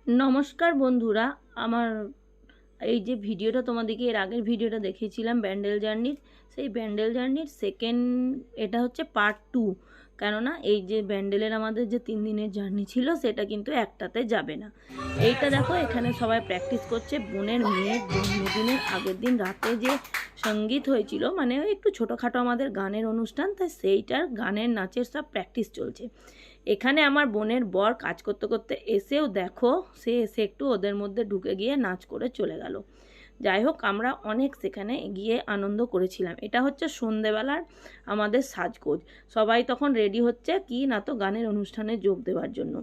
নমস্কার বন্ধুরা। আমার এই যে ভিডিওটা তোমাদেরকে এর আগের ভিডিওটা দেখিয়েছিলাম ব্যান্ডেল জার্নির, সেই ব্যান্ডেল জার্নির সেকেন্ড, এটা হচ্ছে পার্ট 2। কেননা এই যে ব্যান্ডেলের আমাদের যে 3 দিনের জার্নি ছিল সেটা কিন্তু একটাতে যাবে না। এইটা দেখো, এখানে সবাই প্র্যাকটিস করছে। বোনের মেয়ের জন্মদিনের আগের দিন রাতে যে সঙ্গীত হয়েছিল, মানে ওই একটু ছোটোখাটো আমাদের গানের অনুষ্ঠান, তাই সেইটার গানের নাচের সব প্র্যাকটিস চলছে। এখানে আমার বোনের বর কাজ করতে করতে এসেও দেখো, সে এসে একটু ওদের মধ্যে ঢুকে গিয়ে নাচ করে চলে গেল। যাই হোক, আমরা অনেক সেখানে গিয়ে আনন্দ করেছিলাম। এটা হচ্ছে সন্ধেবেলার আমাদের সাজগোজ। সবাই তখন রেডি হচ্ছে কি না তো গানের অনুষ্ঠানে যোগ দেওয়ার জন্য।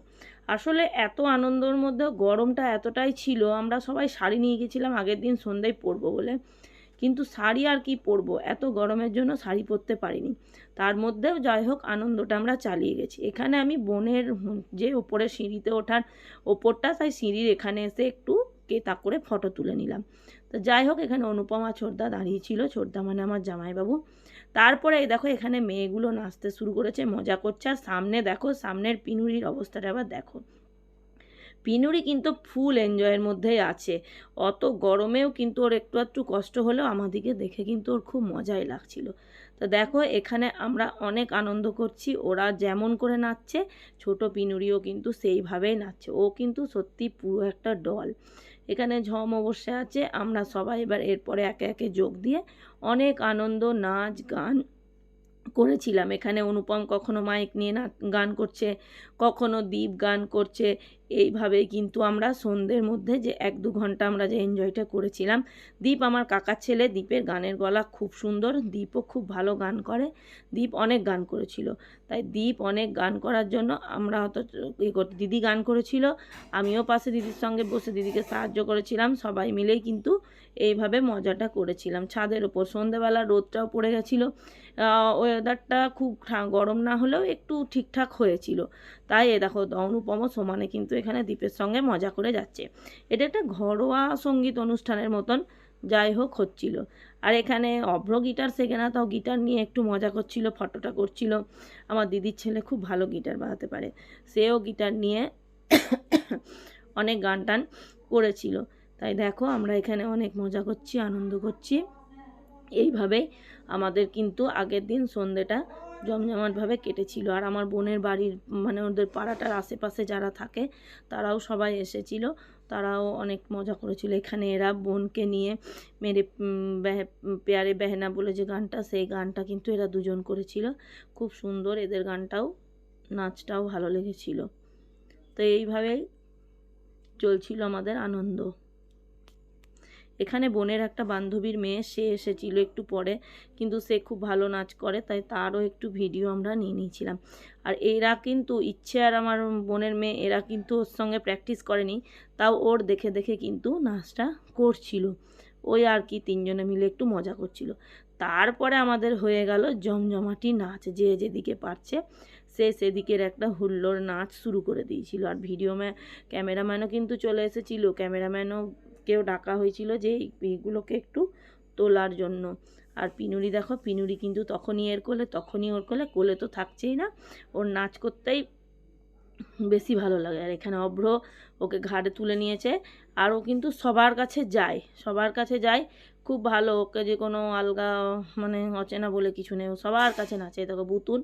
আসলে এত আনন্দের মধ্যে গরমটা এতটাই ছিল, আমরা সবাই শাড়ি নিয়ে গেছিলাম আগের দিন সন্ধ্যায় পরবো বলে, কিন্তু শাড়ি আর কি পরবো, এত গরমের জন্য শাড়ি পরতে পারিনি। তার মধ্যেও যাই হোক আনন্দটা আমরা চালিয়ে গেছি। এখানে আমি বোনের যে ওপরে সিঁড়িতে ওঠার ওপরটা, তাই সিঁড়ির এখানে এসে একটু কেতা করে ফটো তুলে নিলাম। তো যাই হোক, এখানে অনুপমা ছোড়দা দাঁড়িয়ে ছিল, ছোড়দা মানে আমার জামাইবাবু। তারপরে এই দেখো, এখানে মেয়েগুলো নাচতে শুরু করেছে, মজা করছে। আর সামনে দেখো, সামনের পিনুরির অবস্থাটা আবার দেখো। পিনুরি কিন্তু ফুল এনজয়ের মধ্যেই আছে। অত গরমেও কিন্তু ওর একটু একটু কষ্ট হলেও আমাদিকে দেখে কিন্তু ওর খুব মজাই লাগছিল। তো দেখো, এখানে আমরা অনেক আনন্দ করছি। ওরা যেমন করে নাচছে, ছোট পিনুরিও কিন্তু সেইভাবেই নাচছে। ও কিন্তু সত্যি পুরো একটা ডল। এখানে ঝমও বসে আছে। আমরা সবাই এবার এরপরে একে একে যোগ দিয়ে অনেক আনন্দ, নাচ গান করেছিলাম। এখানে অনুপম কখনো মাইক নিয়ে গান করছে, কখনো দীপ গান করছে। এইভাবেই কিন্তু আমরা সন্ধ্যের মধ্যে যে 1-2 ঘন্টা আমরা যে এনজয়টা করেছিলাম। দীপ আমার কাকার ছেলে, দীপের গানের গলা খুব সুন্দর, দীপও খুব ভালো গান করে। দীপ অনেক গান করেছিল, তাই দীপ অনেক গান করার জন্য আমরা হয়তো দিদি গান করেছিল, আমিও পাশে দিদির সঙ্গে বসে দিদিকে সাহায্য করেছিলাম। সবাই মিলেই কিন্তু এইভাবে মজাটা করেছিলাম ছাদের ওপর। সন্ধ্যেবেলা রোদটাও পড়ে গেছিলো, ওয়েদারটা খুব গরম না হলেও একটু ঠিকঠাক হয়েছিল। তাই এ দেখো, অনুপম সমানে কিন্তু এখানে দীপের সঙ্গে মজা করে যাচ্ছে। এটা একটা ঘরোয়া সঙ্গীত অনুষ্ঠানের মতন যাই হোক হচ্ছিল। আর এখানে অভ্র গিটার শেখে না, তাও গিটার নিয়ে একটু মজা করছিল, ফটোটা করছিল। আমার দিদির ছেলে খুব ভালো গিটার বাজাতে পারে, সেও গিটার নিয়ে অনেক গান টান করেছিল। তাই দেখো, আমরা এখানে অনেক মজা করছি, আনন্দ করছি। এইভাবেই আমাদের কিন্তু আগের দিন সন্ধ্যেটা জমজমাটভাবে কেটেছিল। আর আমার বোনের বাড়ির মানে ওদের পাড়াটার আশেপাশে যারা থাকে তারাও সবাই এসেছিল, তারাও অনেক মজা করেছিল। এখানে এরা বোনকে নিয়ে মেরে পেয়ারে বেহেনা বলে যে গানটা, সেই গানটা কিন্তু এরা দুজন করেছিল, খুব সুন্দর। এদের গানটাও নাচটাও ভালো লেগেছিল। তো এইভাবেই চলছিল আমাদের আনন্দ। এখানে বোনের একটা বান্ধবীর মেয়ে, সে এসেছিল একটু পরে, কিন্তু সে খুব ভালো নাচ করে, তাই তারও একটু ভিডিও আমরা নিয়ে নিয়েছিলাম। আর এরা কিন্তু ইচ্ছে, আর আমার বোনের মেয়ে, এরা কিন্তু ওর সঙ্গে প্র্যাকটিস করেনি, তাও ওর দেখে দেখে কিন্তু নাচটা করছিল। ওই আর কি, তিনজনে মিলে একটু মজা করছিল। তারপরে আমাদের হয়ে গেল জমজমাটি নাচ। যে যেদিকে পারছে সে সেদিকের একটা হুল্লোড় নাচ শুরু করে দিয়েছিল। আর ক্যামেরাম্যানও কিন্তু চলে এসেছিল, ক্যামেরাম্যানও কেউ ডাকা হয়েছিল যে এইগুলোকে একটু তোলার জন্য। আর পিনুরি দেখো, পিনুরি কিন্তু তখনই এর কোলে, তখনই ওর কোলে, কোলে তো থাকছেই না, ওর নাচ করতেই বেশি ভালো লাগে। আর এখানে অভ্র ওকে ঘাড়ে তুলে নিয়েছে। আর ও কিন্তু সবার কাছে যায়, সবার কাছে যায়, খুব ভালো। ওকে যে কোনো আলগা মানে অচেনা বলে কিছু নেই, ও সবার কাছে নাচে। দেখো বুতুন,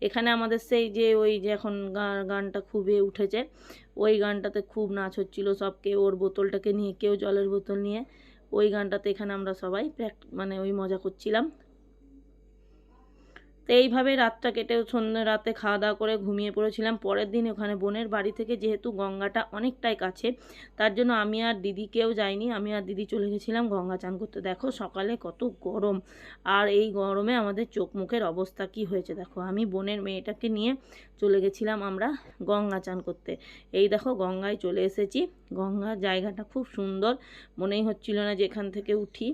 এখানে আমাদের সেই যে ওই যে এখন গানটা খুবই উঠেছে, ওই গানটাতে খুব নাচ হচ্ছিল। সব কেউ ওর বোতলটাকে নিয়ে, কেউ জলের বোতল নিয়ে, ওই গানটাতে এখানে আমরা সবাই মানে ওই মজা করছিলাম। তো এইভাবে রাতটা কেটে সন্ধ্যে রাতে খাওয়া দাওয়া করে ঘুমিয়ে পড়েছিলাম। পরের দিন ওখানে বোনের বাড়ি থেকে যেহেতু গঙ্গাটা অনেকটাই কাছে, তার জন্য আমি আর দিদি কেউ যাইনি, আমি আর দিদি চলে গেছিলাম গঙ্গা চান করতে। দেখো সকালে কত গরম, আর এই গরমে আমাদের চোখ মুখের অবস্থা কি হয়েছে দেখো। আমি বোনের মেয়েটাকে নিয়ে চলে গেছিলাম আমরা গঙ্গা চান করতে। এই দেখো গঙ্গায় চলে এসেছি। গঙ্গার জায়গাটা খুব সুন্দর, মনেই হচ্ছিল না যে এখান থেকে উঠি।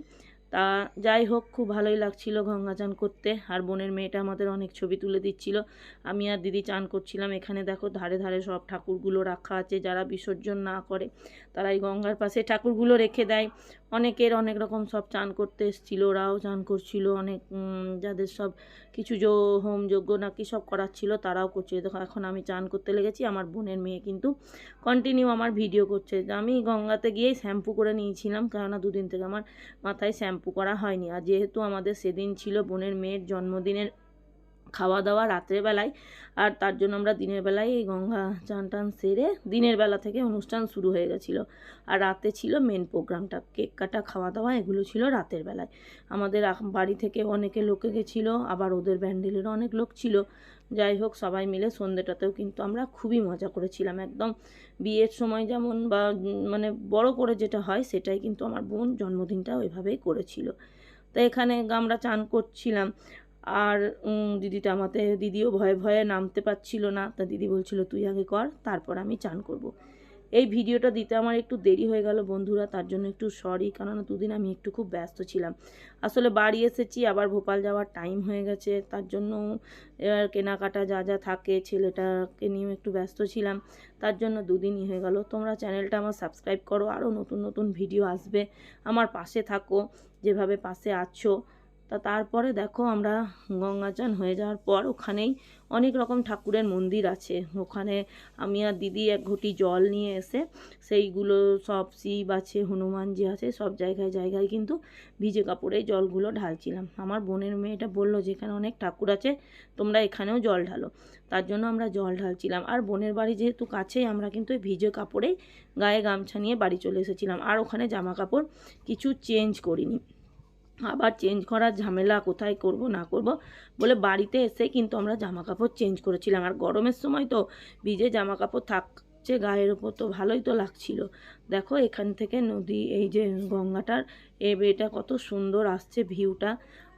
তা যাই হোক, খুব ভালোই লাগছিল গঙ্গা চান করতে। আর বোনের মেয়েটা আমাদের অনেক ছবি তুলে দিচ্ছিল। আমি আর দিদি চান করছিলাম। এখানে দেখো ধারে ধারে সব ঠাকুরগুলো রাখা আছে, যারা বিসর্জন না করে তারা এই গঙ্গার পাশে ঠাকুরগুলো রেখে দেয়। অনেকের অনেক রকম সব চান করতে এসেছিলো, ওরাও চান করছিল, অনেক যাদের সব কিছু হোম যজ্ঞ নাকি সব করাচ্ছিল তারাও করছে। দেখো এখন আমি চান করতে লেগেছি, আমার বোনের মেয়ে কিন্তু কন্টিনিউ আমার ভিডিও করছে। আমি গঙ্গাতে গিয়েই শ্যাম্পু করে নিয়েছিলাম, কেননা দুদিন থেকে আমার মাথায় শ্যাম্পু করা হয়নি। আর যেহেতু আমাদের সেদিন ছিল বোনের মেয়ের জন্মদিনের খাওয়া দাওয়া রাত্রের বেলায়, আর তার জন্য আমরা দিনের বেলায় এই গঙ্গা চান টান সেরে দিনের বেলা থেকে অনুষ্ঠান শুরু হয়ে গেছিলো। আর রাতে ছিল মেন প্রোগ্রামটা, কেক কাটা খাওয়া দাওয়া এগুলো ছিল রাতের বেলায়। আমাদের বাড়ি থেকে অনেকে লোকে গেছিলো, আবার ওদের ব্যান্ডেলেরও অনেক লোক ছিল। যাই হোক, সবাই মিলে সন্ধ্যেটাতেও কিন্তু আমরা খুবই মজা করেছিলাম। একদম বিয়ের সময় যেমন বা মানে বড় করে যেটা হয় সেটাই কিন্তু আমার বোন জন্মদিনটা ওইভাবেই করেছিল। তো এখানে আমরা চান করছিলাম, আর দিদিটা দিদিও ভয়ে ভয়ে নামতে পারছিল না। তা দিদি বলছিল তুই আগে কর, তারপর আমি চান করব। এই ভিডিওটা দিতে আমার একটু দেরি হয়ে গেল বন্ধুরা, তার জন্য একটু সরি, কেননা দুদিন আমি একটু খুব ব্যস্ত ছিলাম। আসলে বাড়ি এসেছি, আবার ভোপাল যাওয়ার টাইম হয়ে গেছে, তার জন্য এবার কেনাকাটা যা যা থাকে ছেলেটাকে নিয়েও একটু ব্যস্ত ছিলাম, তার জন্য দুদিনই হয়ে গেল। তোমরা চ্যানেলটা আমার সাবস্ক্রাইব করো, আরও নতুন নতুন ভিডিও আসবে, আমার পাশে থাকো যেভাবে পাশে আছো। তারপরে দেখো আমরা গঙ্গা চান হয়ে যাওয়ার পর ওখানেই অনেক রকম ঠাকুরের মন্দির আছে, ওখানে আমি আর দিদি এক ঘটি জল নিয়ে এসে সেইগুলো সব শিব আছে, হনুমানজি আছে, সব জায়গায় জায়গায় কিন্তু ভিজে কাপড়ে জলগুলো ঢালছিলাম। আমার বোনের মেয়েটা বললো যে এখানে অনেক ঠাকুর আছে, তোমরা এখানেও জল ঢালো, তার জন্য আমরা জল ঢালছিলাম। আর বোনের বাড়ি যেহেতু কাছেই, আমরা কিন্তু ওই ভিজে কাপড়েই গায়ে গামছা নিয়ে বাড়ি চলে এসেছিলাম, আর ওখানে জামা কাপড় কিছু চেঞ্জ করিনি। আবার চেঞ্জ করার ঝামেলা, কোথায় করব না করব বলে বাড়িতে এসে কিন্তু আমরা জামা কাপড় চেঞ্জ করেছিলাম। আর গরমের সময় তো ভিজে জামা কাপড় থাকছে গায়ের ওপর, তো ভালোই তো লাগছিল। দেখো এখান থেকে নদী, এই যে গঙ্গাটার এটা কত সুন্দর আসছে ভিউটা।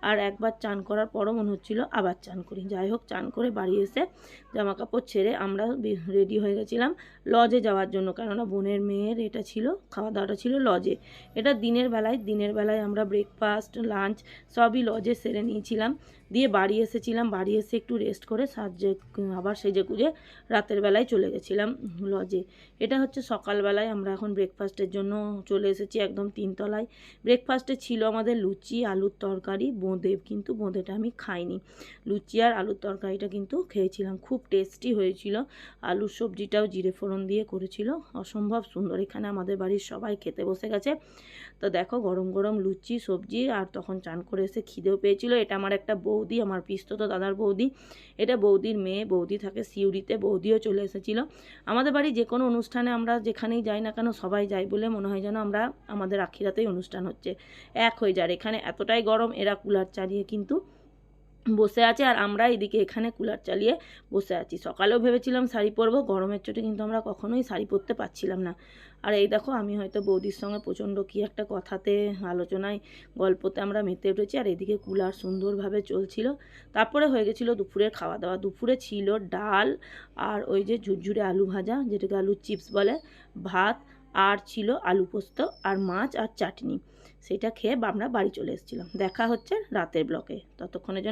আর একবার চান করার পরও মনে হচ্ছিলো আবার চান করি। যাই হোক, চান করে বাড়ি এসে জামা কাপড় ছেড়ে আমরা রেডি হয়ে গেছিলাম লজে যাওয়ার জন্য, কেননা বোনের মেয়ের এটা ছিল, খাওয়া দাওয়াটা ছিল লজে। এটা দিনের বেলায় আমরা ব্রেকফাস্ট লাঞ্চ সবই লজে সেরে নিয়েছিলাম, দিয়ে বাড়ি এসেছিলাম। বাড়ি এসে একটু রেস্ট করে আবার সেজে গুজে রাতের বেলায় চলে গেছিলাম লজে। এটা হচ্ছে সকালবেলায়, আমরা এখন ব্রেকফাস্টের জন্য চলে এসেছি একদম 3 তলায়। ব্রেকফাস্টে ছিল আমাদের লুচি, আলুর তরকারি, বোঁদে, কিন্তু বোঁদেটা আমি খাইনি। লুচি আর আলুর তরকারিটা কিন্তু খেয়েছিলাম, খুব টেস্টি হয়েছিল। আলুর সবজিটাও জিরে ফোড়ন দিয়ে করেছিল, অসম্ভব সুন্দর। এখানে আমাদের বাড়ির সবাই খেতে বসে গেছে। তো দেখো গরম গরম লুচি সবজি, আর তখন চান করে এসে খিদেও পেয়েছিল। এটা আমার একটা বৌদি, আমার পিস্তত দাদার বৌদি, এটা বৌদির মেয়ে, বৌদি থাকে সিউড়িতে, বৌদিও চলে এসেছিলো। আমাদের বাড়ি যে কোনো অনুষ্ঠানে আমরা যেখানেই যাই না কেন সবাই যাই বলে মনে হয় যেন আমাদের আখিরাতেই অনুষ্ঠান হচ্ছে, এক হয়ে যায়। এখানে এতটাই গরম, এরা কুলার চালিয়ে কিন্তু বসে আছে, আর আমরা এদিকে এখানে কুলার চালিয়ে বসে আছি। সকালেও ভেবেছিলাম শাড়ি পরবো, গরমের চোটে কিন্তু আমরা কখনোই শাড়ি পরতে পারছিলাম না। আর এই দেখো আমি হয়তো বৌদির সঙ্গে প্রচণ্ড কী একটা কথাতে, আলোচনায়, গল্পতে আমরা মেতে উঠেছি, আর এদিকে কুলার সুন্দরভাবে চলছিল। তারপরে হয়ে গেছিলো দুপুরের খাওয়া দাওয়া। দুপুরে ছিল ডাল, আর ওই যে ঝুরঝুরে আলু ভাজা, যেটাকে আলুর চিপস বলে, ভাত, আর ছিল আলু পোস্ত আর মাছ আর চাটনি। সেটা খেয়ে আমরা বাড়ি চলে এসেছিলাম। দেখা হচ্ছে রাতের ব্লকে, ততক্ষণের জন্য